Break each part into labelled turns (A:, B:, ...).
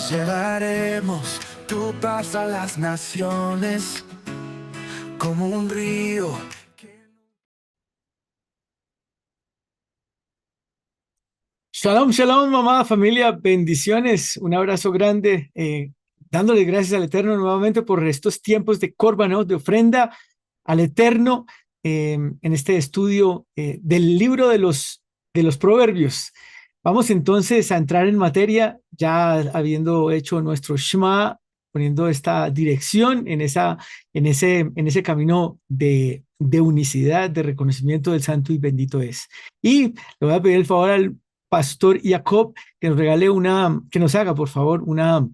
A: Llevaremos tu paz a las naciones como un río.
B: Shalom, shalom, mamá, familia, bendiciones, un abrazo grande, dándole gracias al Eterno nuevamente por estos tiempos de Córbano, de ofrenda al Eterno, en este estudio del libro de los Proverbios. Vamos entonces a entrar en materia, ya habiendo hecho nuestro Shema, poniendo esta dirección en ese camino de unicidad, de reconocimiento del Santo y bendito es. Y le voy a pedir el favor al Pastor Jacob, que nos regale que nos haga, por favor, una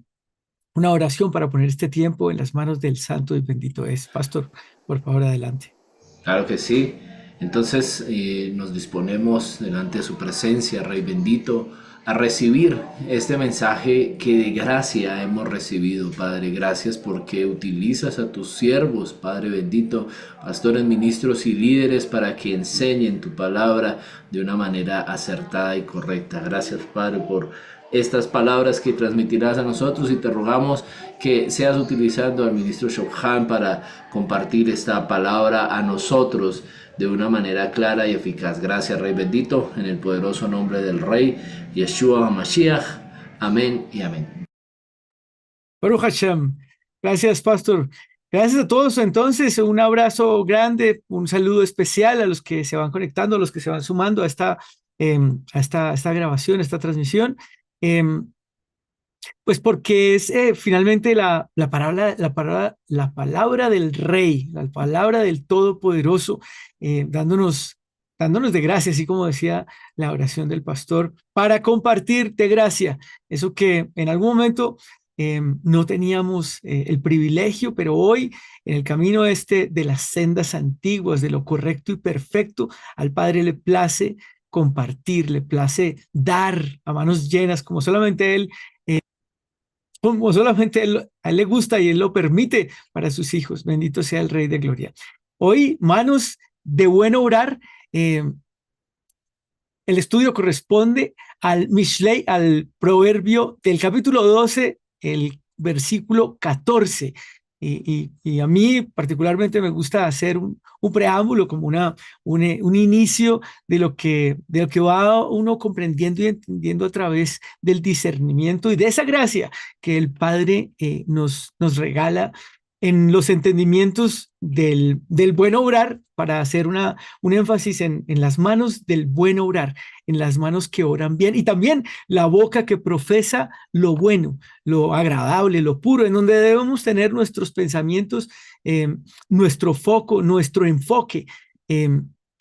B: oración para poner este tiempo en las manos del Santo y bendito es. Pastor, por favor, adelante.
C: Claro que sí. Entonces nos disponemos delante de su presencia, Rey bendito, a recibir este mensaje que de gracia hemos recibido, Padre. Gracias porque utilizas a tus siervos, Padre bendito, pastores, ministros y líderes para que enseñen tu palabra de una manera acertada y correcta. Gracias, Padre, por estas palabras que transmitirás a nosotros y te rogamos que seas utilizando al ministro Shokhan para compartir esta palabra a nosotros de una manera clara y eficaz. Gracias, Rey bendito, en el poderoso nombre del Rey Yeshua HaMashiach. Amén y amén.
B: Baruch Hashem. Gracias, Pastor. Gracias a todos. Entonces, un abrazo grande, un saludo especial a los que se van conectando, a los que se van sumando a esta grabación, a esta transmisión. Em, Pues porque es finalmente la palabra del Rey, la palabra del Todopoderoso, dándonos de gracia, así como decía la oración del pastor, para compartir de gracia, eso que en algún momento no teníamos el privilegio, pero hoy en el camino este de las sendas antiguas, de lo correcto y perfecto, al Padre le place compartir, le place dar a manos llenas, como solamente Él como solamente a él le gusta y él lo permite para sus hijos. Bendito sea el Rey de Gloria. Hoy, manos de buen obrar, eh, el estudio corresponde al Mishlei, al proverbio del capítulo 12, el versículo 14. Y a mí particularmente me gusta hacer un preámbulo, como un inicio de lo que va uno comprendiendo y entendiendo a través del discernimiento y de esa gracia que el Padre nos regala en los entendimientos del buen obrar para hacer un énfasis en las manos del buen obrar, en las manos que oran bien y también la boca que profesa lo bueno, lo agradable, lo puro, en donde debemos tener nuestros pensamientos, nuestro foco, nuestro enfoque. Eh,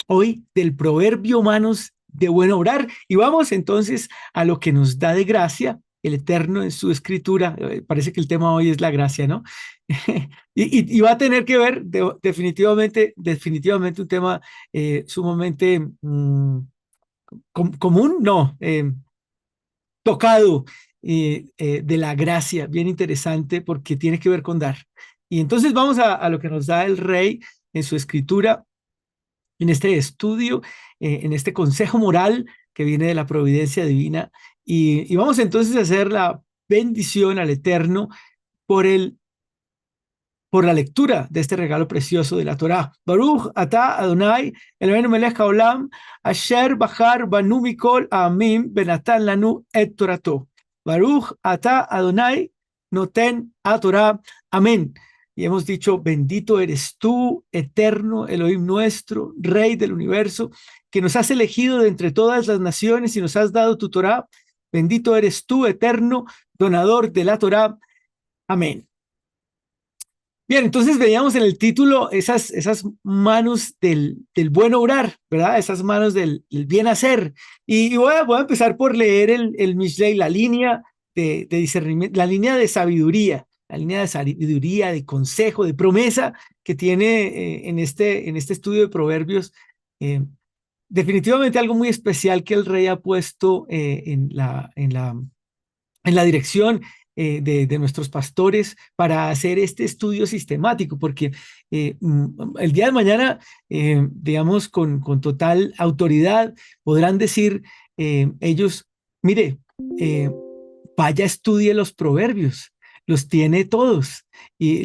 B: Hoy del proverbio manos de buen obrar y vamos entonces a lo que nos da de gracia el Eterno en su escritura. Parece que el tema hoy es la gracia, ¿no? Y va a tener que ver definitivamente un tema sumamente común, no, tocado de la gracia, bien interesante porque tiene que ver con dar. Y entonces vamos a lo que nos da el Rey en su escritura, en este estudio, en este consejo moral que viene de la providencia divina. Y vamos entonces a hacer la bendición al Eterno por por la lectura de este regalo precioso de la Torá. Baruch atah Adonai, Eloheinu melech haolam, asher bachar banu mikol ha'amim benatan lanu et torato. Baruch atah Adonai, noten Torah. Amén. Y hemos dicho, bendito eres tú, eterno Elohim nuestro, Rey del universo, que nos has elegido de entre todas las naciones y nos has dado tu Torá. Bendito eres tú, eterno, donador de la Torá. Amén. Bien, entonces veíamos en el título esas manos del buen obrar, ¿verdad? Esas manos del bien hacer. Y voy a empezar por leer el Mishlei, la línea de discernimiento, la línea de sabiduría, de consejo, de promesa que tiene en este estudio de Proverbios. eh, Definitivamente algo muy especial que el rey ha puesto en la dirección de nuestros pastores para hacer este estudio sistemático, porque el día de mañana, digamos, con total autoridad, podrán decir ellos, mire, vaya, estudie los proverbios, los tiene todos,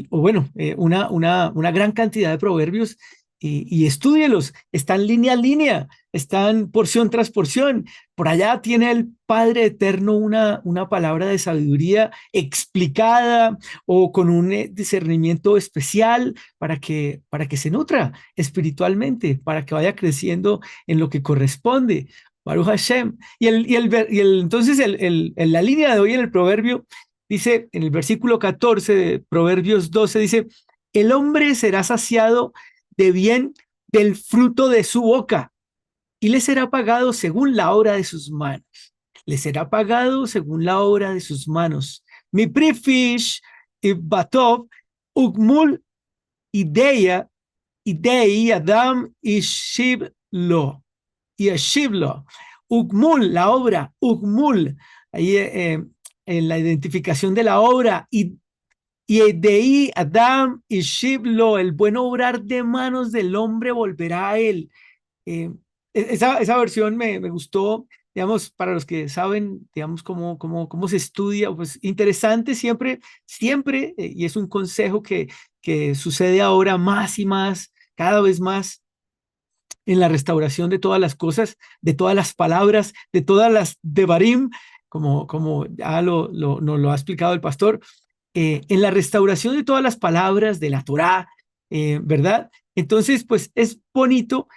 B: o bueno, una gran cantidad de proverbios y estúdielos, están línea a línea, están porción tras porción. Por allá tiene el Padre Eterno una palabra de sabiduría explicada o con un discernimiento especial para que se nutra espiritualmente, para que vaya creciendo en lo que corresponde. Baruch Hashem. Entonces, en la línea de hoy en el proverbio, dice, en el versículo 14 de Proverbios 12, dice, el hombre será saciado de bien del fruto de su boca y le será pagado según la obra de sus manos. Le será pagado según la obra de sus manos. Mi prifish y batov ugmul ideya idei adam y shiblo y Shiblo. Ugmul, la obra, Ugmul, ahí en la identificación de la obra, y de ahí Adam y Shiblo, el buen obrar de manos del hombre volverá a él. Eh, esa versión me gustó, digamos, para los que saben, digamos, cómo se estudia, pues interesante siempre, siempre, y es un consejo que sucede ahora más y más, cada vez más en la restauración de todas las cosas, de todas las palabras, de todas las devarim, como ya nos lo ha explicado el pastor, en la restauración de todas las palabras de la Torá, ¿verdad? Entonces, pues es bonito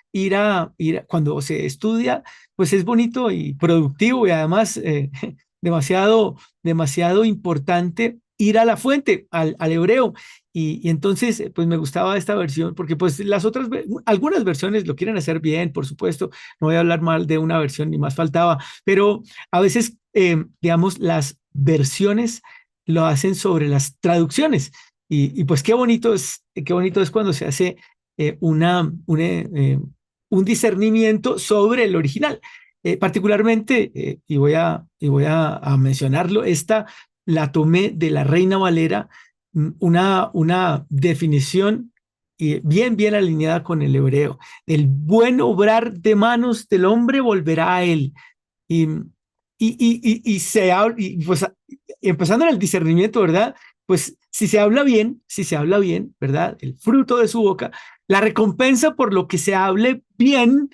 B: cuando se estudia, pues es bonito y productivo y además demasiado importante ir a la fuente, al hebreo. Y entonces, pues me gustaba esta versión, porque pues algunas versiones lo quieren hacer bien, por supuesto, no voy a hablar mal de una versión, ni más faltaba, pero a veces, digamos, las versiones lo hacen sobre las traducciones. Pues qué bonito es cuando se hace un discernimiento sobre el original. Particularmente, y voy a mencionarlo, esta la tomé de la Reina Valera, una definición bien alineada con el hebreo. El buen obrar de manos del hombre volverá a él. Y, y se habla, y pues empezando en el discernimiento, ¿verdad? Pues si se habla bien, ¿verdad? El fruto de su boca, la recompensa por lo que se hable bien,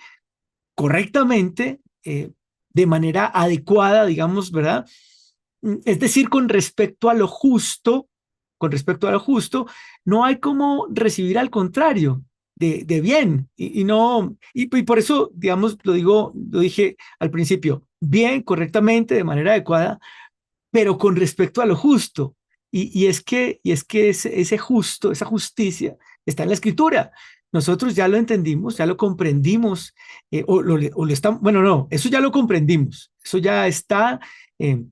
B: correctamente, de manera adecuada, digamos, ¿verdad? Es decir, con respecto a lo justo, no hay como recibir al contrario de bien. Y por eso, digamos, lo dije al principio, bien, correctamente, de manera adecuada, pero con respecto a lo justo. Y es que ese justo, esa justicia está en la escritura. Nosotros ya lo entendimos, ya lo comprendimos, o lo estamos, bueno, no, eso ya lo comprendimos, eso ya está eh,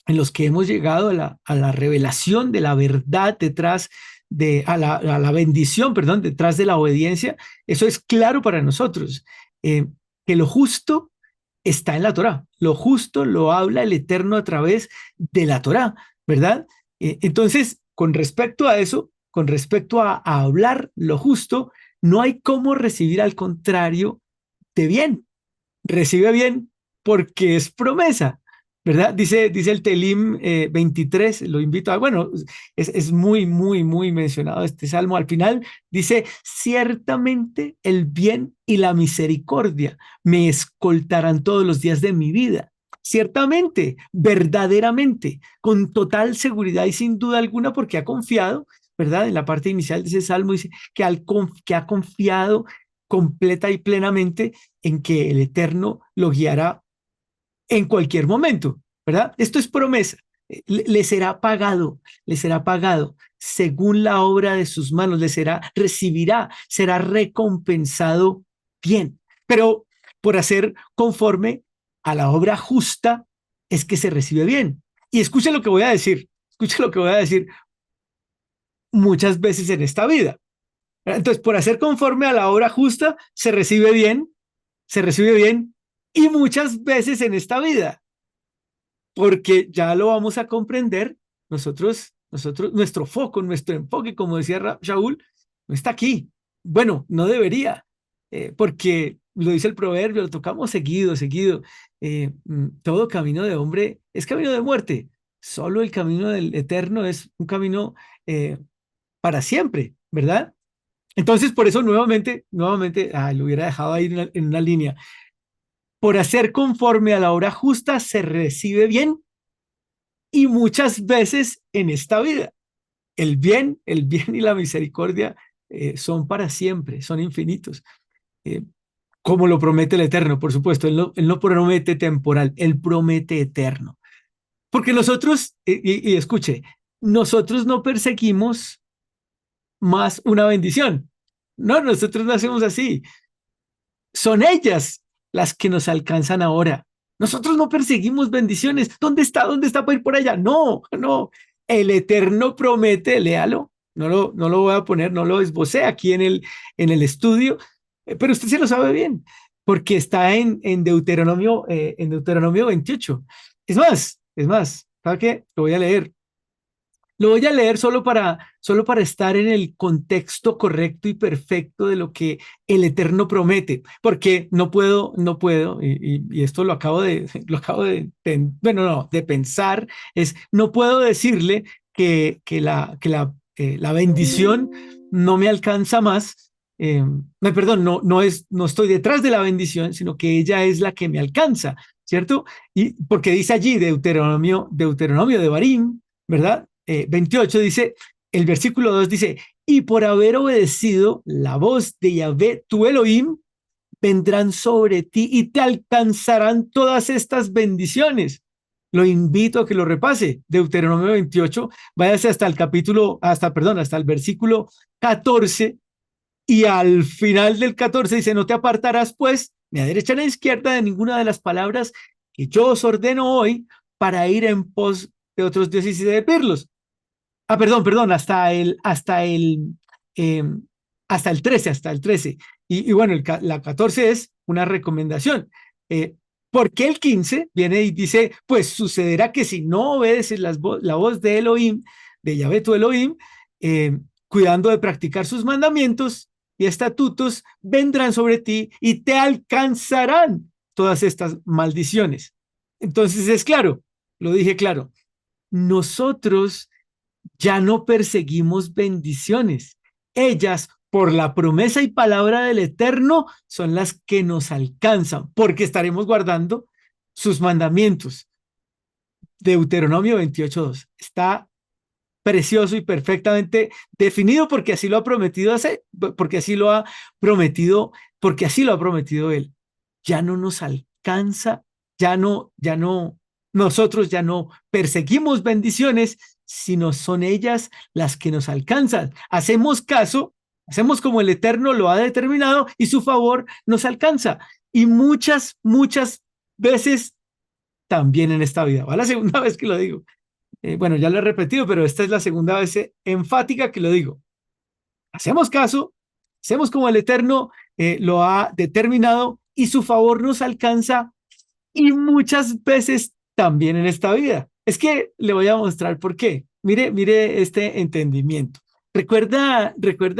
B: en los que hemos llegado a la revelación de la verdad detrás a la bendición, perdón, detrás de la obediencia. Eso es claro para nosotros, que lo justo está en la Torá. Lo justo lo habla el Eterno a través de la Torá, ¿verdad? Entonces, con respecto a eso, con respecto a hablar lo justo, no hay cómo recibir al contrario de bien. Recibe bien porque es promesa, ¿verdad? Dice el Telim 23, lo invito bueno, es muy mencionado este salmo. Al final dice, ciertamente el bien y la misericordia me escoltarán todos los días de mi vida. Ciertamente, verdaderamente, con total seguridad y sin duda alguna, porque ha confiado, ¿verdad? En la parte inicial de ese salmo dice que ha confiado completa y plenamente en que el Eterno lo guiará en cualquier momento, ¿verdad? Esto es promesa. Le será pagado según la obra de sus manos, recibirá, será recompensado bien. Pero por hacer conforme a la obra justa es que se recibe bien. Y escuchen lo que voy a decir, escuchen lo que voy a decir muchas veces en esta vida. Entonces, por hacer conforme a la obra justa, se recibe bien y muchas veces en esta vida, porque ya lo vamos a comprender, nuestro foco, nuestro enfoque, como decía Shaul, no está aquí. Bueno, no debería. porque lo dice el proverbio, lo tocamos seguido, seguido. Todo camino de hombre es camino de muerte. Solo el camino del eterno es un camino eh, para siempre, ¿verdad? Entonces, por eso nuevamente, lo hubiera dejado ahí en una línea. Por hacer conforme a la hora justa se recibe bien y muchas veces en esta vida. El bien y la misericordia son para siempre, son infinitos. Eh, Como lo promete el Eterno, por supuesto. Él no promete temporal, Él promete eterno. Porque nosotros, y escuche, nosotros no perseguimos más una bendición. No, nosotros no hacemos así. Son ellas las que nos alcanzan ahora. Nosotros no perseguimos bendiciones. ¿Dónde está? ¿Dónde está para ir por allá? No, no. El Eterno promete, léalo. No lo voy a poner, no lo esbocé aquí en el estudio, pero usted se lo sabe bien, porque está en Deuteronomio 28. Es más, ¿sabe qué? Lo voy a leer. Lo voy a leer solo para estar en el contexto correcto y perfecto de lo que el Eterno promete, porque no puedo, y esto lo acabo lo acabo bueno, no, de pensar, no puedo decirle que la bendición no me alcanza más. Perdón, no estoy detrás de la bendición, sino que ella es la que me alcanza, ¿cierto? Y porque dice allí Deuteronomio de Barín, ¿verdad? 28 dice, el versículo 2 dice, y por haber obedecido la voz de Yahvé, tu Elohim, vendrán sobre ti y te alcanzarán todas estas bendiciones. Lo invito a que lo repase. Deuteronomio 28, váyase hasta el hasta el versículo 14 y al final del 14 dice, no te apartarás pues ni a derecha ni a izquierda de ninguna de las palabras que yo os ordeno hoy para ir en pos de otros dioses y de servirlos. Perdón, eh, hasta el 13. Y bueno, la 14 es una recomendación. Porque el 15 viene y dice, pues sucederá que si no obedeces la voz de Elohim, de Yahvé tu Elohim, cuidando de practicar sus mandamientos y estatutos, vendrán sobre ti y te alcanzarán todas estas maldiciones. Entonces es claro, lo dije claro, nosotros ya no perseguimos bendiciones. Ellas, por la promesa y palabra del Eterno, son las que nos alcanzan, porque estaremos guardando sus mandamientos. Deuteronomio 28:2. Está precioso y perfectamente definido porque así lo ha prometido porque así lo ha prometido, porque así lo ha prometido él. Ya no nos alcanza, ya no, nosotros ya no perseguimos bendiciones, sino son ellas las que nos alcanzan. Hacemos caso, hacemos como el Eterno lo ha determinado y su favor nos alcanza. Y muchas veces también en esta vida. Va la segunda vez que lo digo. Bueno, ya lo he repetido, pero esta es la segunda vez enfática que lo digo. Hacemos caso, hacemos como el Eterno lo ha determinado y su favor nos alcanza y muchas veces también en esta vida. Es que le voy a mostrar por qué. Mire este entendimiento. Recuerda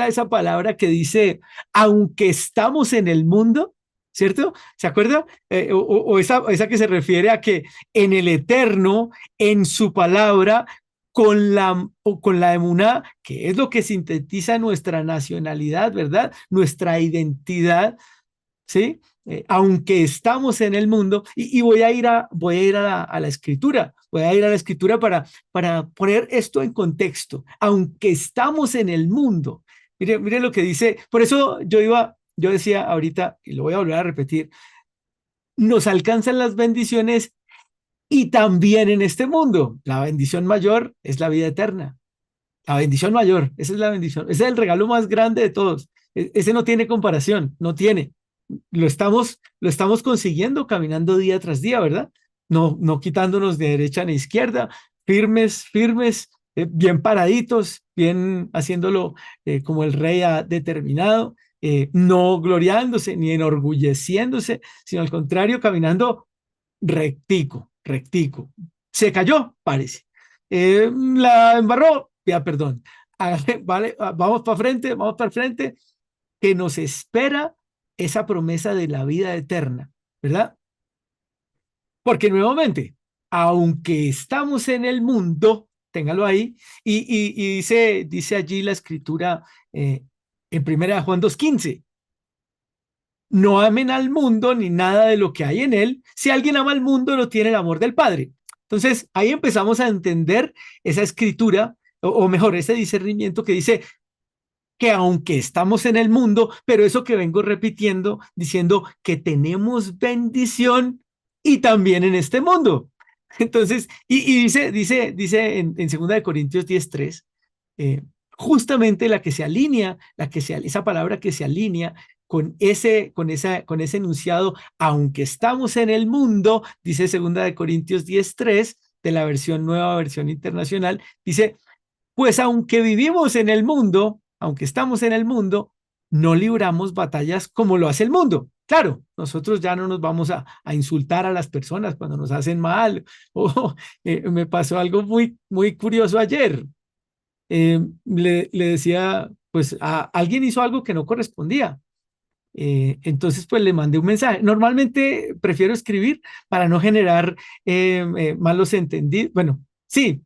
B: esa palabra que dice, aunque estamos en el mundo, ¿cierto? ¿Se acuerda? Esa que se refiere a que en el eterno, en su palabra, con la emuná, que es lo que sintetiza nuestra nacionalidad, ¿verdad? Nuestra identidad, ¿sí? Aunque estamos en el mundo, y voy a ir a la escritura, voy a ir a la escritura para poner esto en contexto, aunque estamos en el mundo. Mire lo que dice, por eso yo decía ahorita, y lo voy a volver a repetir, nos alcanzan las bendiciones y también en este mundo. La bendición mayor es la vida eterna. La bendición mayor, esa es la bendición, ese es el regalo más grande de todos. Ese no tiene comparación, no tiene. Lo estamos consiguiendo caminando día tras día, ¿verdad? No quitándonos de derecha ni izquierda, firmes, bien paraditos, bien haciéndolo como el rey ha determinado, no gloriándose ni enorgulleciéndose, sino al contrario, caminando rectico. Se cayó, parece. La embarró, ya, perdón. Vale, vamos para frente, que nos espera esa promesa de la vida eterna, ¿verdad? Porque nuevamente, aunque estamos en el mundo, téngalo ahí, y dice allí la escritura en 1 Juan 2:15, no amen al mundo ni nada de lo que hay en él. Si alguien ama al mundo, no tiene el amor del Padre. Entonces, ahí empezamos a entender esa escritura, o mejor, ese discernimiento que dice que aunque estamos en el mundo, pero eso que vengo repitiendo, diciendo que tenemos bendición y también en este mundo. Entonces, y dice en 2 Corintios 10:3, eh, justamente la que se alinea, esa palabra que se alinea con ese enunciado, aunque estamos en el mundo, dice 2 Corintios 10:3, de la nueva versión internacional, dice, pues aunque vivimos en el mundo, aunque estamos en el mundo, no libramos batallas como lo hace el mundo. Claro, nosotros ya no nos vamos a insultar a las personas cuando nos hacen mal. Me pasó algo muy, muy curioso ayer. Le decía, pues alguien hizo algo que no correspondía. Entonces, pues le mandé un mensaje. Normalmente prefiero escribir para no generar malos entendidos. Bueno, sí,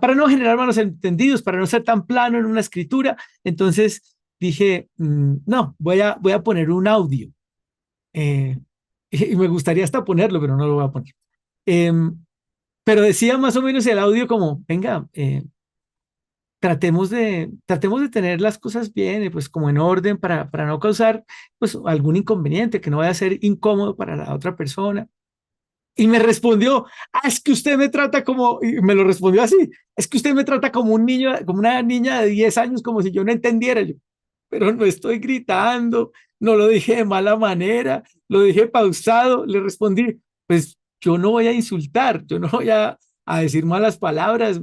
B: para no generar malos entendidos, para no ser tan plano en una escritura. Entonces dije, no, voy a poner un audio. Eh, y me gustaría hasta ponerlo, pero no lo voy a poner. Eh, pero decía más o menos el audio como, venga, tratemos de tener las cosas bien, pues como en orden para no causar pues algún inconveniente, que no vaya a ser incómodo para la otra persona. Y me respondió, es que usted me trata como, y me lo respondió así, es que usted me trata como un niño, como una niña de 10 años, como si yo no entendiera. Yo, pero no estoy gritando, no lo dije de mala manera, lo dije pausado. Le respondí, pues yo no voy a insultar, yo no voy a decir malas palabras,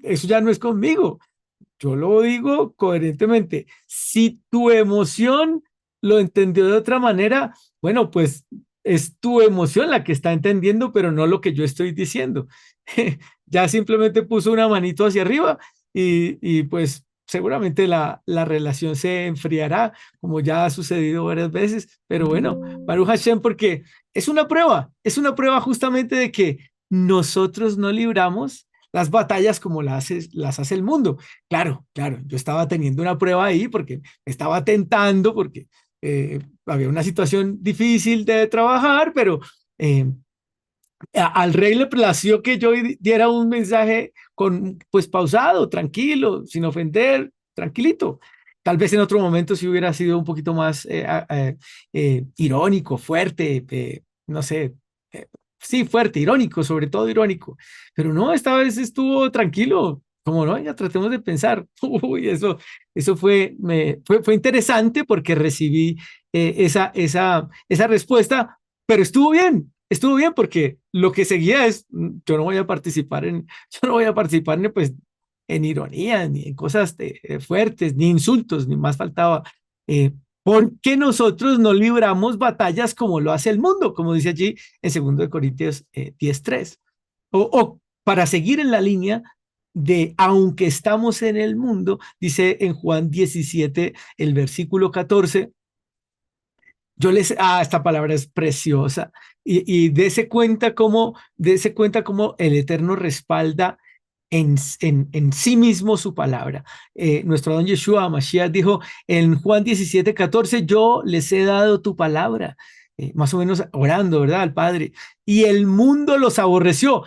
B: eso ya no es conmigo. Yo lo digo coherentemente. Si tu emoción lo entendió de otra manera, bueno, pues es tu emoción la que está entendiendo, pero no lo que yo estoy diciendo. Ya simplemente puso una manito hacia arriba y pues seguramente la relación se enfriará, como ya ha sucedido varias veces. Pero bueno, Baruch Hashem, porque es una prueba justamente de que nosotros no libramos las batallas como las hace el mundo. Claro, claro, yo estaba teniendo una prueba ahí porque me estaba tentando, porque había una situación difícil de trabajar, pero al rey le plació que yo diera un mensaje pues pausado, tranquilo, sin ofender, tranquilito. Tal vez en otro momento sí hubiera sido un poquito más irónico, fuerte, no sé, sí, fuerte, irónico, sobre todo irónico. Pero no, esta vez estuvo tranquilo. Como no, ya tratemos de pensar. Uy, eso fue interesante porque recibí esa respuesta, pero estuvo bien porque lo que seguía es, yo no voy a participar yo no voy a participar ni pues en ironía, ni en cosas fuertes, ni insultos, ni más faltaba. Porque nosotros no libramos batallas como lo hace el mundo, como dice allí en 2 Corintios 10:3. O para seguir en la línea de aunque estamos en el mundo, dice en Juan 17, el versículo 14, esta palabra es preciosa, y dése cuenta cómo el Eterno respalda en sí mismo su palabra. Nuestro don Yeshua Mashiach dijo en Juan 17:14, yo les he dado tu palabra, más o menos orando, ¿verdad? Al Padre, y el mundo los aborreció.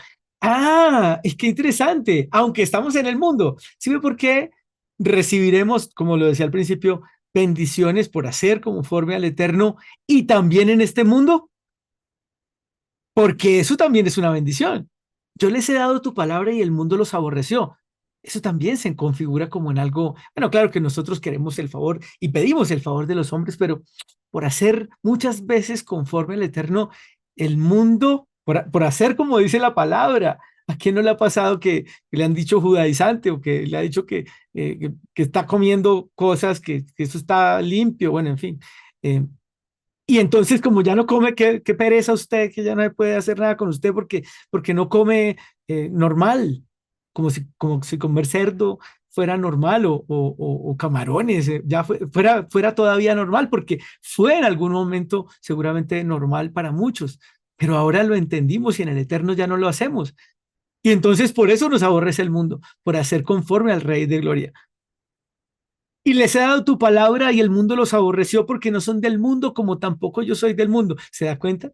B: Es que interesante, aunque estamos en el mundo. ¿Sí ve por qué recibiremos, como lo decía al principio, bendiciones por hacer conforme al Eterno y también en este mundo? Porque eso también es una bendición. Yo les he dado tu palabra y el mundo los aborreció. Eso también se configura como en algo, bueno, claro que nosotros queremos el favor y pedimos el favor de los hombres, pero por hacer muchas veces conforme al Eterno, el mundo, por hacer como dice la palabra, ¿a quién no le ha pasado que le han dicho judaizante o que le ha dicho que está comiendo cosas, que eso está limpio? Bueno, en fin. Y entonces, como ya no come, qué pereza usted, que ya no puede hacer nada con usted porque no come normal, como si comer cerdo, fuera normal o camarones, fuera todavía normal, porque fue en algún momento seguramente normal para muchos, pero ahora lo entendimos y en el eterno ya no lo hacemos. Y entonces por eso nos aborrece el mundo, por hacer conforme al Rey de Gloria. Y les he dado tu palabra y el mundo los aborreció porque no son del mundo como tampoco yo soy del mundo. ¿Se da cuenta?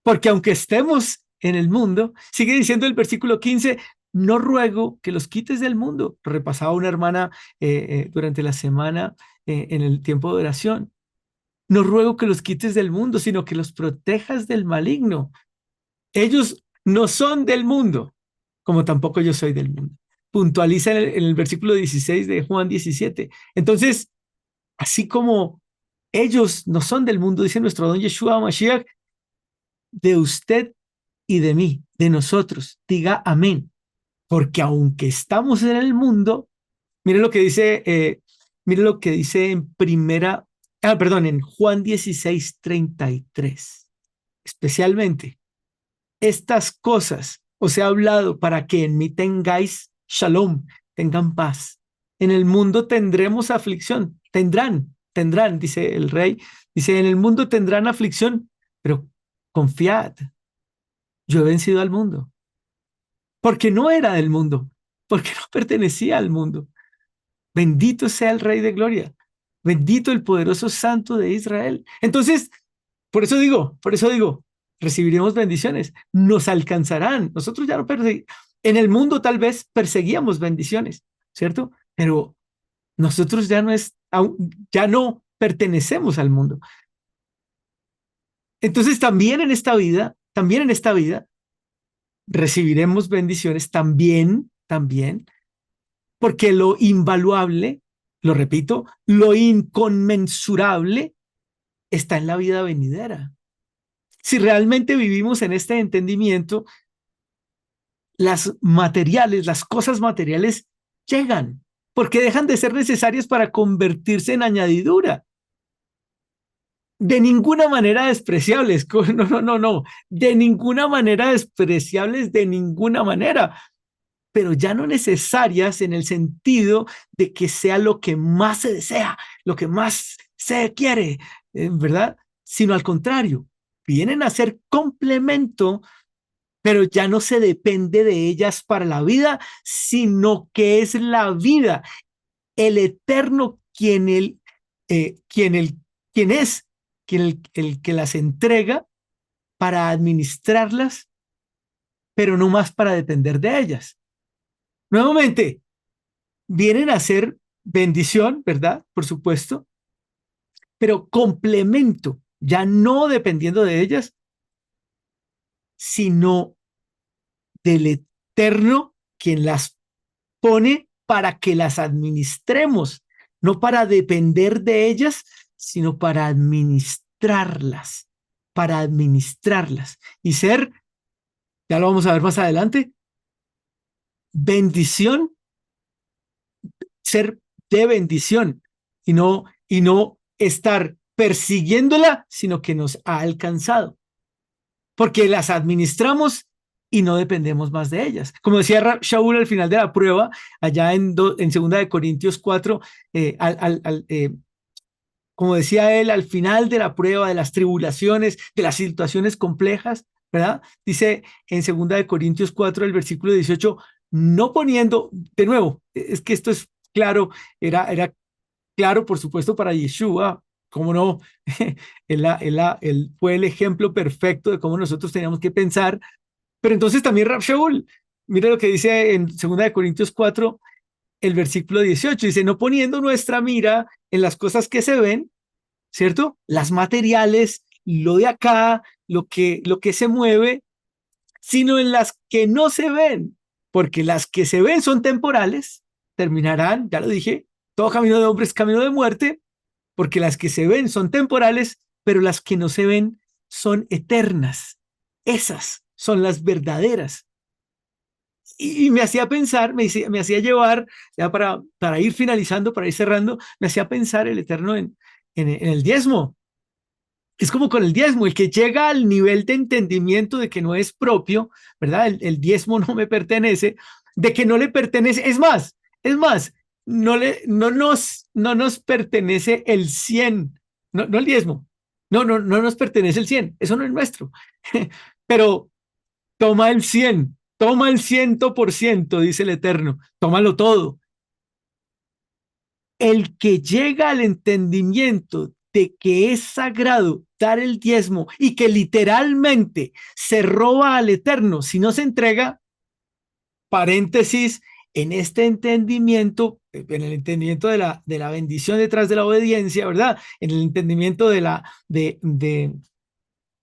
B: Porque aunque estemos en el mundo, sigue diciendo el versículo 15, no ruego que los quites del mundo. Repasaba una hermana durante la semana en el tiempo de oración. No ruego que los quites del mundo, sino que los protejas del maligno. Ellos no son del mundo, como tampoco yo soy del mundo. Puntualiza en el versículo 16 de Juan 17. Entonces, así como ellos no son del mundo, dice nuestro don Yeshua Mashiach, de usted y de mí, de nosotros, diga amén. Porque aunque estamos en el mundo, mire lo que dice en Juan 16:33. Especialmente, estas cosas os he hablado para que en mí tengáis shalom, tengan paz. En el mundo tendremos aflicción, tendrán, dice el rey, dice, en el mundo tendrán aflicción, pero confiad, yo he vencido al mundo, porque no era del mundo, porque no pertenecía al mundo. Bendito sea el Rey de Gloria, bendito el poderoso Santo de Israel. Entonces, por eso digo, recibiremos bendiciones, nos alcanzarán. Nosotros ya no perseguimos, en el mundo tal vez perseguíamos bendiciones, ¿cierto? Pero nosotros ya no pertenecemos al mundo. Entonces, también en esta vida, recibiremos bendiciones, también, porque lo invaluable, lo repito, lo inconmensurable está en la vida venidera. Si realmente vivimos en este entendimiento, las cosas materiales llegan, porque dejan de ser necesarias para convertirse en añadidura. De ninguna manera despreciables, no, de ninguna manera despreciables, de ninguna manera, pero ya no necesarias en el sentido de que sea lo que más se desea, lo que más se quiere, ¿verdad? Sino al contrario, vienen a ser complemento, pero ya no se depende de ellas para la vida, sino que es la vida, el eterno quien es, el que las entrega para administrarlas, pero no más para depender de ellas. Nuevamente, vienen a ser bendición, ¿verdad? Por supuesto, pero complemento, ya no dependiendo de ellas, sino del Eterno quien las pone para que las administremos, no para depender de ellas, sino para administrarlas y ser, ya lo vamos a ver más adelante, bendición, ser de bendición y no estar persiguiéndola, sino que nos ha alcanzado, porque las administramos y no dependemos más de ellas. Como decía Shaul al final de la prueba, allá en 2 Corintios 4, como decía él, al final de la prueba, de las tribulaciones, de las situaciones complejas, ¿verdad? Dice en 2 Corintios 4, el versículo 18, no poniendo, de nuevo, es que esto es claro, era claro, por supuesto, para Yeshua, cómo no, él fue el ejemplo perfecto de cómo nosotros teníamos que pensar, pero entonces también Rab Shaul, mire lo que dice en 2 Corintios 4, el versículo 18, dice, no poniendo nuestra mira en las cosas que se ven, ¿cierto? Las materiales, lo de acá, lo que se mueve, sino en las que no se ven, porque las que se ven son temporales, terminarán, ya lo dije, todo camino de hombre es camino de muerte, porque las que se ven son temporales, pero las que no se ven son eternas. Esas son las verdaderas. Y me hacía pensar, me hacía llevar, ya para ir finalizando, para ir cerrando, me hacía pensar el Eterno en el diezmo. Es como con el diezmo, el que llega al nivel de entendimiento de que no es propio, ¿verdad? El diezmo no me pertenece, de que no le pertenece. Es más, no nos pertenece el 100, no el diezmo, no nos pertenece el 100, eso no es nuestro. Pero toma el 100, toma el 100%, dice el Eterno, tómalo todo. El que llega al entendimiento de que es sagrado dar el diezmo y que literalmente se roba al Eterno si no se entrega, paréntesis, en este entendimiento, en el entendimiento de la bendición detrás de la obediencia, ¿verdad? En el entendimiento de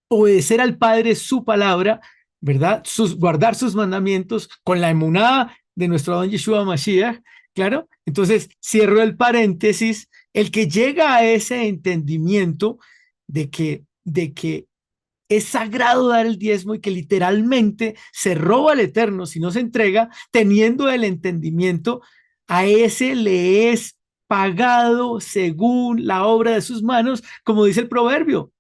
B: obedecer al Padre su palabra, ¿verdad? Guardar sus mandamientos con la emuná de nuestro don Yeshua Mashiach, claro. Entonces, cierro el paréntesis, el que llega a ese entendimiento de que es sagrado dar el diezmo y que literalmente se roba al Eterno si no se entrega, teniendo el entendimiento, a ese le es pagado según la obra de sus manos, como dice el proverbio,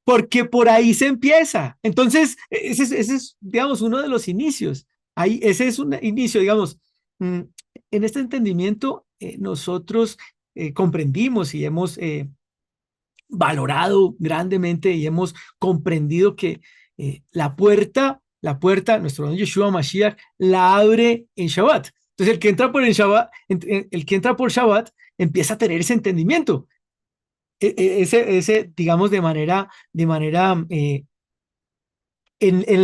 B: porque por ahí se empieza. Entonces, ese es, digamos, uno de los inicios. Ahí, ese es un inicio, digamos, en este entendimiento nosotros comprendimos y hemos valorado grandemente y hemos comprendido que la puerta, nuestro don Yeshua Mashiach, la abre en Shabbat. Entonces, el que entra por el Shabbat, el que entra por Shabbat, empieza a tener ese entendimiento. Digamos, de manera en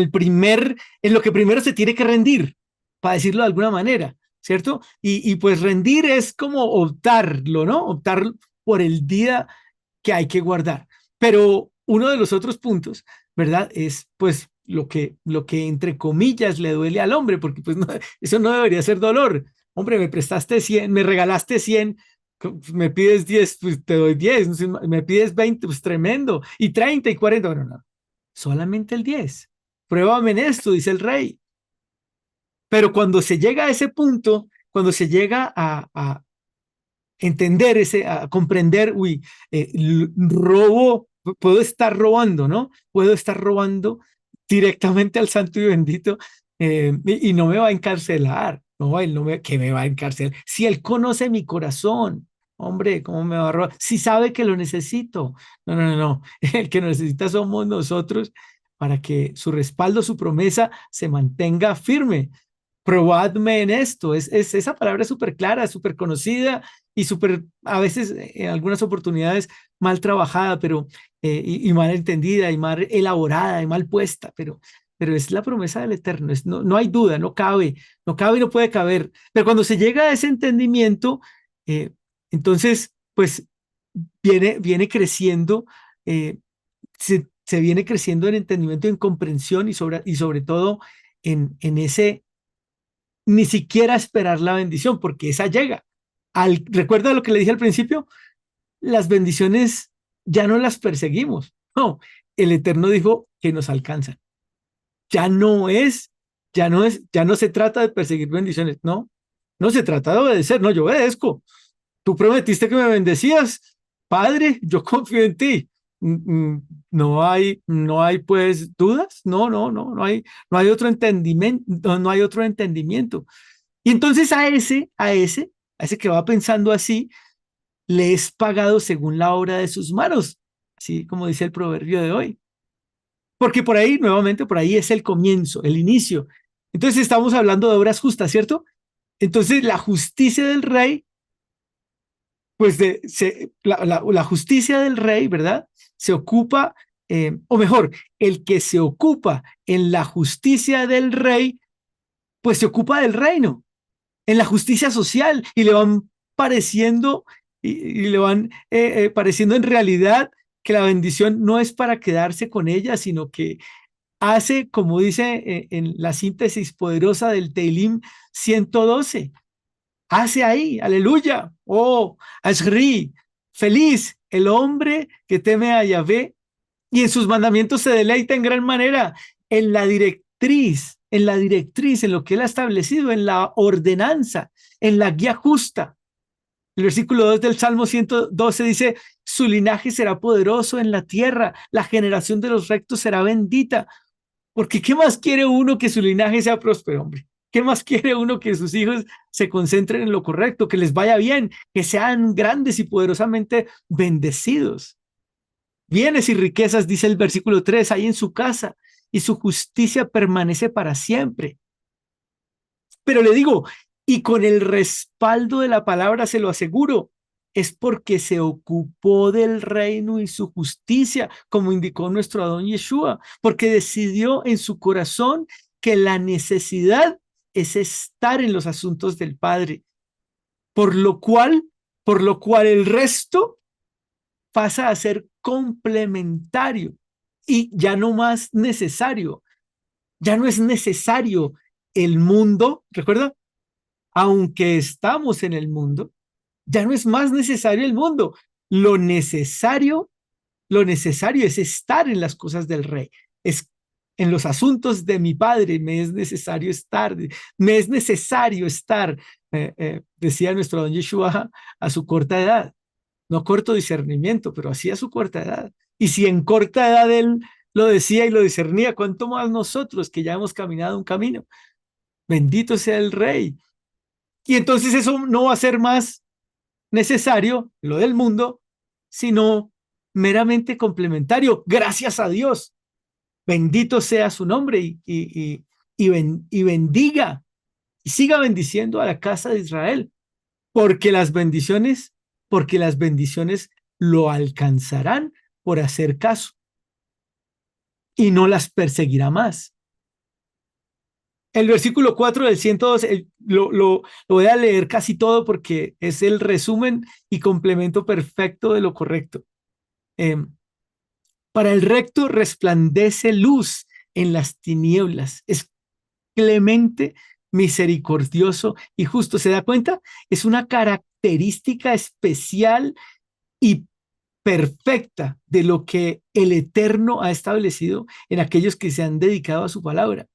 B: lo que primero se tiene que rendir, para decirlo de alguna manera, ¿cierto? Y pues rendir es como optarlo, ¿no? Optar por el día que hay que guardar. Pero uno de los otros puntos, ¿verdad? Es pues lo que entre comillas le duele al hombre, porque pues no, eso no debería ser dolor. Hombre, me prestaste 100, me regalaste 100, me pides 10, pues te doy 10, me pides 20, pues tremendo, y 30 y 40, bueno, no, solamente el 10. Pruébame en esto, dice el rey. Pero cuando se llega a ese punto, cuando se llega a entender a comprender, uy, robo, puedo estar robando, ¿no? Puedo estar robando directamente al santo y bendito y no me va a encarcelar, no, él no me, que me va a encarcelar. Si él conoce mi corazón, hombre, ¿cómo me va a robar? Si sabe que lo necesito. No, el que lo necesita somos nosotros para que su respaldo, su promesa se mantenga firme. Probadme en esto. Esa palabra es súper clara, súper conocida y súper, a veces, en algunas oportunidades, mal trabajada, pero, y mal entendida, y mal elaborada, y mal puesta, pero es la promesa del Eterno. No hay duda, no cabe y no puede caber. Pero cuando se llega a ese entendimiento, eh, entonces, pues, viene creciendo, se viene creciendo en entendimiento, en comprensión y sobre todo en ese ni siquiera esperar la bendición, porque esa llega. ¿Recuerda lo que le dije al principio? Las bendiciones ya no las perseguimos. No, el Eterno dijo que nos alcanzan. Ya no es, ya no se trata de perseguir bendiciones, no. No se trata de obedecer, no, yo obedezco. Tú prometiste que me bendecías. Padre, yo confío en ti. No hay pues dudas, no hay otro entendimiento, no hay otro entendimiento. Y entonces a ese que va pensando así, le es pagado según la obra de sus manos, así como dice el proverbio de hoy. Porque por ahí, nuevamente, por ahí es el comienzo, el inicio. Entonces estamos hablando de obras justas, ¿cierto? Entonces la justicia del rey, pues la justicia del rey, ¿verdad? Se ocupa, o mejor, el que se ocupa en la justicia del rey, pues se ocupa del reino, en la justicia social y le van pareciendo y le van pareciendo en realidad que la bendición no es para quedarse con ella, sino que hace, como dice en la síntesis poderosa del Teilim 112, hace ahí, aleluya, oh, Ashri, feliz el hombre que teme a Yahvé y en sus mandamientos se deleita en gran manera, en la directriz, en lo que él ha establecido, en la ordenanza, en la guía justa. El versículo 2 del Salmo 112 dice, su linaje será poderoso en la tierra, la generación de los rectos será bendita. Porque ¿qué más quiere uno que su linaje sea próspero, hombre? ¿Qué más quiere uno? Que sus hijos se concentren en lo correcto, que les vaya bien, que sean grandes y poderosamente bendecidos. Bienes y riquezas, dice el versículo 3, hay en su casa y su justicia permanece para siempre. Pero le digo, y con el respaldo de la palabra se lo aseguro, es porque se ocupó del reino y su justicia, como indicó nuestro Adón Yeshua, porque decidió en su corazón que la necesidad es estar en los asuntos del Padre, por lo cual, por lo cual el resto pasa a ser complementario y ya no más necesario. Ya no es necesario el mundo, ¿recuerda? Aunque estamos en el mundo, ya no es más necesario el mundo. Lo necesario, lo necesario es estar en las cosas del rey. Es en los asuntos de mi padre me es necesario estar, decía nuestro don Yeshua a su corta edad, no corto discernimiento, pero así a su corta edad. Y si en corta edad él lo decía y lo discernía, ¿cuánto más nosotros que ya hemos caminado un camino? Bendito sea el rey. Y entonces eso no va a ser más necesario, lo del mundo, sino meramente complementario. Gracias a Dios. Bendito sea su nombre y bendiga y siga bendiciendo a la casa de Israel, porque porque las bendiciones lo alcanzarán por hacer caso y no las perseguirá más. El versículo 4 del 102, lo voy a leer casi todo porque es el resumen y complemento perfecto de lo correcto. Eh, para el recto resplandece luz en las tinieblas. Es clemente, misericordioso y justo. ¿Se da cuenta? Es una característica especial y perfecta de lo que el Eterno ha establecido en aquellos que se han dedicado a su palabra.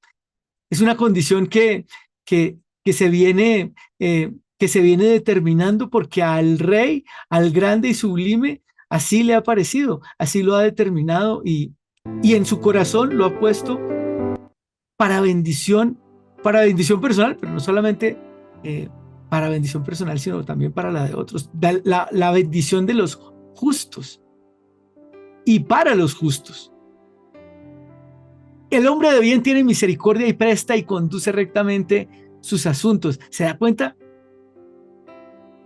B: Es una condición que que se viene determinando porque al Rey, al grande y sublime, así le ha parecido, así lo ha determinado y en su corazón lo ha puesto para para bendición personal, pero no solamente eh, para bendición personal, sino también para la de otros. La bendición de los justos y para los justos. El hombre de bien tiene misericordia y presta y conduce rectamente sus asuntos. ¿Se da cuenta?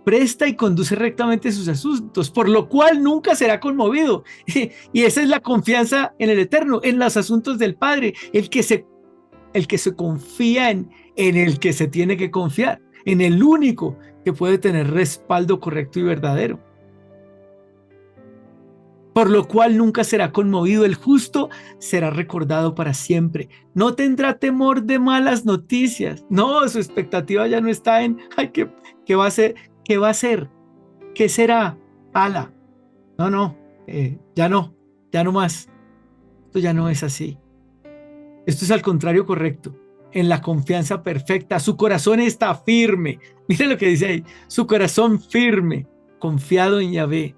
B: Presta y conduce rectamente sus asuntos, por lo cual nunca será conmovido. Y esa es la confianza en el Eterno, en los asuntos del Padre, el que se confía en el que se tiene que confiar, en el único que puede tener respaldo correcto y verdadero. Por lo cual nunca será conmovido, el justo será recordado para siempre. No tendrá temor de malas noticias. No, su expectativa ya no está en, ay, ¿qué va a ser? ¿Qué va a ser? ¿Qué será? Ala. No, no, ya no más. Esto ya no es así. Esto es al contrario correcto. En la confianza perfecta, su corazón está firme. Mire lo que dice ahí, su corazón firme, confiado en Yahvé,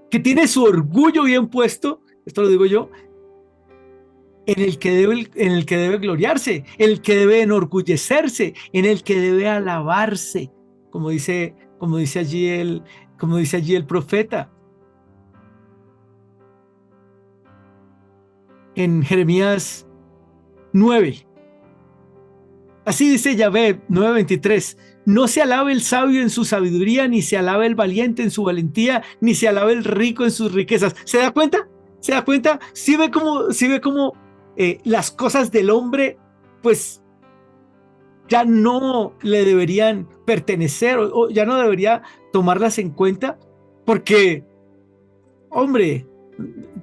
B: que tiene su orgullo bien puesto, esto lo digo yo, en el que debe gloriarse, en el que debe enorgullecerse, en el que debe alabarse, como dice como dice allí el profeta. En Jeremías 9. Así dice Yahvé 9:23. No se alabe el sabio en su sabiduría, ni se alabe el valiente en su valentía, ni se alabe el rico en sus riquezas. ¿Se da cuenta? ¿Se da cuenta? Sí ve cómo las cosas del hombre, pues ya no le deberían pertenecer o ya no debería tomarlas en cuenta, porque, hombre,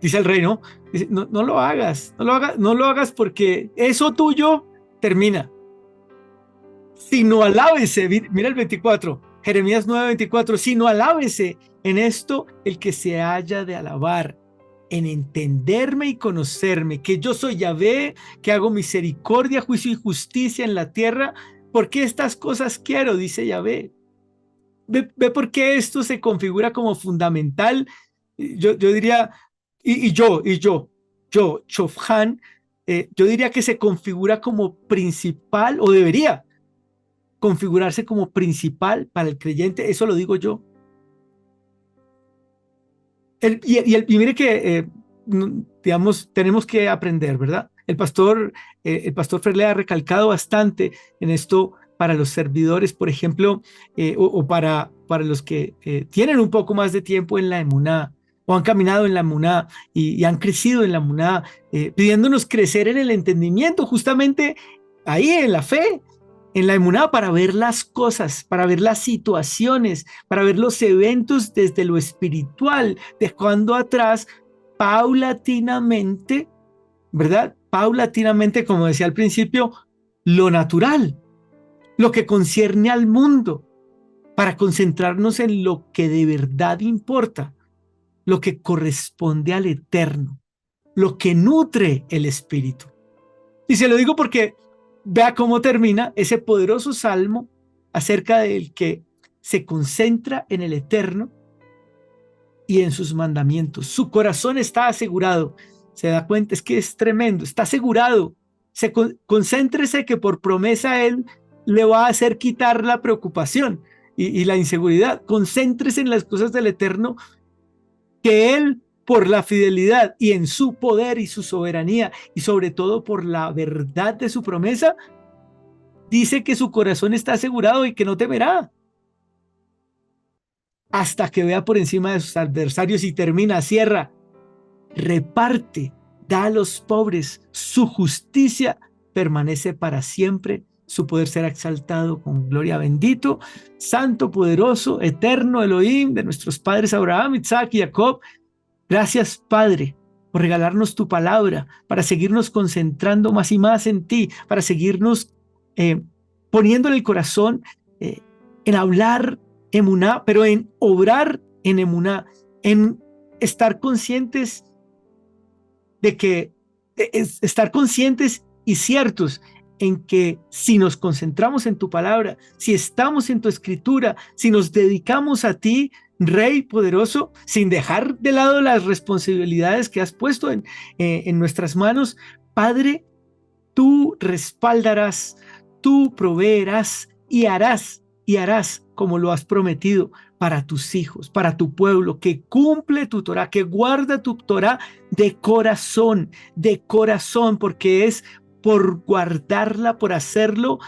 B: dice el rey, ¿no? Dice, no, no lo hagas, no lo hagas porque eso tuyo termina. Sino alábese, mira el 24, Jeremías 9:24, sino alábese en esto el que se haya de alabar, en entenderme y conocerme, que yo soy Yahvé, que hago misericordia, juicio y justicia en la tierra, porque estas cosas quiero, dice Yahvé. Ve por qué esto se configura como fundamental. Yo diría, yo, Chofhan, yo diría que se configura como principal, o debería configurarse como principal para el creyente. Eso lo digo yo. Y mire que, digamos, tenemos que aprender, ¿verdad? El pastor Ferle ha recalcado bastante en esto para los servidores, por ejemplo, o para los que tienen un poco más de tiempo en la emuná, o han caminado en la emuná y han crecido en la emuná, pidiéndonos crecer en el entendimiento, justamente ahí en la fe, en la emuná, para ver las cosas, para ver las situaciones, para ver los eventos desde lo espiritual, dejando atrás paulatinamente, ¿verdad? Paulatinamente, como decía al principio, lo natural, lo que concierne al mundo, para concentrarnos en lo que de verdad importa, lo que corresponde al eterno, lo que nutre el espíritu. Y se lo digo porque vea cómo termina ese poderoso salmo acerca del que se concentra en el eterno y en sus mandamientos. Su corazón está asegurado. Se da cuenta, es que es tremendo, está asegurado. Concéntrese que por promesa Él le va a hacer quitar la preocupación y la inseguridad. Concéntrese en las cosas del eterno, que Él, por la fidelidad y en su poder y su soberanía, y sobre todo por la verdad de su promesa, dice que su corazón está asegurado y que no temerá hasta que vea por encima de sus adversarios. Y termina, cierra: reparte, da a los pobres, su justicia permanece para siempre, su poder será exaltado con gloria. Bendito, santo, poderoso, eterno Elohim de nuestros padres Abraham, Isaac y Jacob. Gracias, Padre, por regalarnos tu palabra, para seguirnos concentrando más y más en ti, para seguirnos poniendo en el corazón en hablar emuná, pero en obrar en emuná, en estar conscientes de que, estar conscientes y ciertos en que si nos concentramos en tu palabra, si estamos en tu escritura, si nos dedicamos a ti, Rey poderoso, sin dejar de lado las responsabilidades que has puesto en nuestras manos, Padre, tú respaldarás, tú proveerás y harás como lo has prometido para tus hijos, para tu pueblo, que cumple tu Torah, que guarda tu Torah de corazón, porque es por guardarla, por hacerlo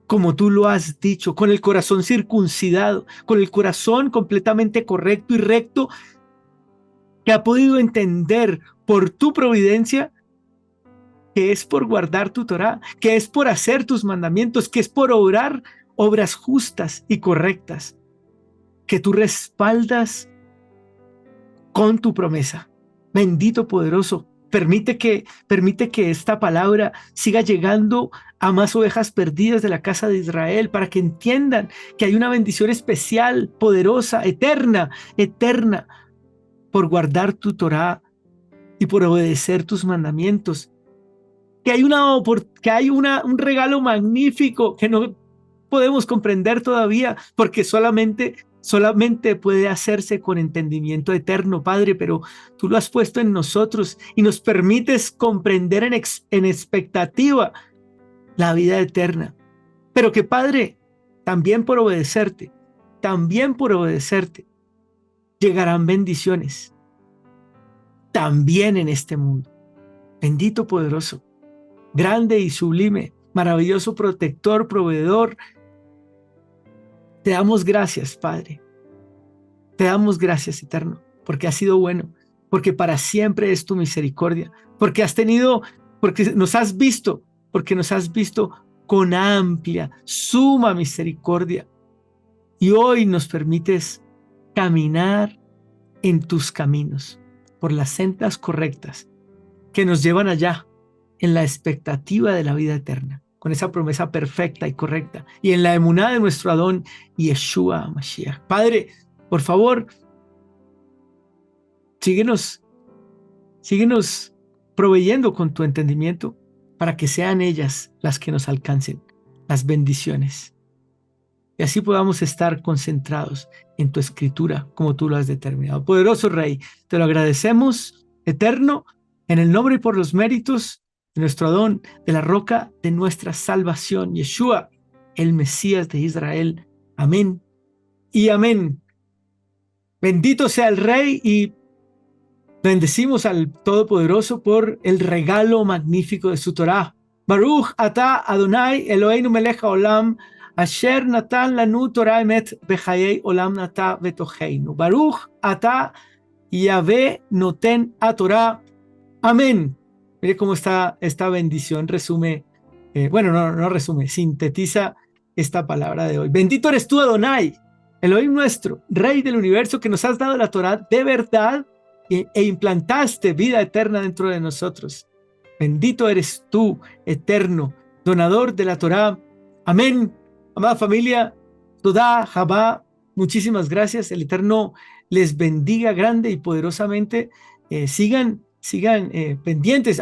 B: como tú lo has dicho, con el corazón circuncidado, con el corazón completamente correcto y recto, que ha podido entender por tu providencia que es por guardar tu Torah, que es por hacer tus mandamientos, que es por obrar obras justas y correctas, que tú respaldas con tu promesa. Bendito poderoso, permite que esta palabra siga llegando a más ovejas perdidas de la casa de Israel, para que entiendan que hay una bendición especial, poderosa, eterna, por guardar tu Torah y por obedecer tus mandamientos. Que hay un regalo magnífico que no podemos comprender todavía, porque solamente puede hacerse con entendimiento eterno, Padre, pero tú lo has puesto en nosotros y nos permites comprender en expectativa la vida eterna. Pero que, Padre, también por obedecerte, llegarán bendiciones, también en este mundo. Bendito, poderoso, grande y sublime, maravilloso protector, proveedor. Te damos gracias, Padre. Te damos gracias, eterno, porque has sido bueno, porque para siempre es tu misericordia, porque nos has visto con amplia, suma misericordia. Y hoy nos permites caminar en tus caminos, por las sendas correctas que nos llevan allá, en la expectativa de la vida eterna, con esa promesa perfecta y correcta, y en la emuná de nuestro Adón Yeshua Mashiach. Padre, por favor, síguenos proveyendo con tu entendimiento, para que sean ellas las que nos alcancen las bendiciones, y así podamos estar concentrados en tu escritura como tú lo has determinado. Poderoso Rey, te lo agradecemos, eterno, en el nombre y por los méritos de nuestro Adón, de la roca de nuestra salvación, Yeshua, el Mesías de Israel. Amén y amén. Bendito sea el Rey y bendecimos al Todopoderoso por el regalo magnífico de su Torá. Baruch atah Adonai Eloheinu melech haolam asher natan lanu Torah emet bechayei olam nata vetocheinu. Baruch atah Yahvé noten Torah. Amén. Mire cómo está esta bendición resume, no resume, sintetiza esta palabra de hoy. Bendito eres tú, Adonai, Elohim nuestro, Rey del universo, que nos has dado la Torá de verdad e implantaste vida eterna dentro de nosotros. Bendito eres tú, eterno, donador de la Torá. Amén. Amada familia, Todá, Jabá, muchísimas gracias. El Eterno les bendiga grande y poderosamente. Sigan pendientes.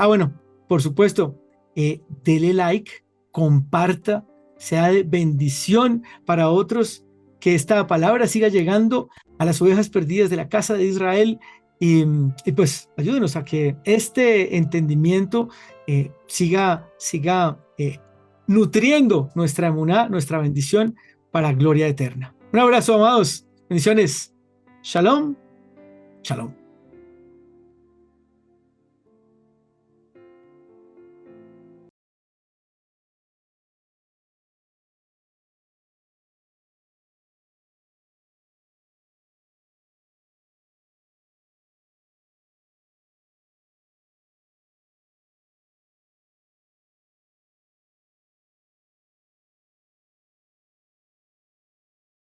B: Por supuesto, dele like, comparta, sea de bendición para otros, que esta palabra siga llegando a las ovejas perdidas de la casa de Israel y pues ayúdenos a que este entendimiento siga nutriendo nuestra emuná, nuestra bendición para gloria eterna. Un abrazo, amados. Bendiciones. Shalom. Shalom.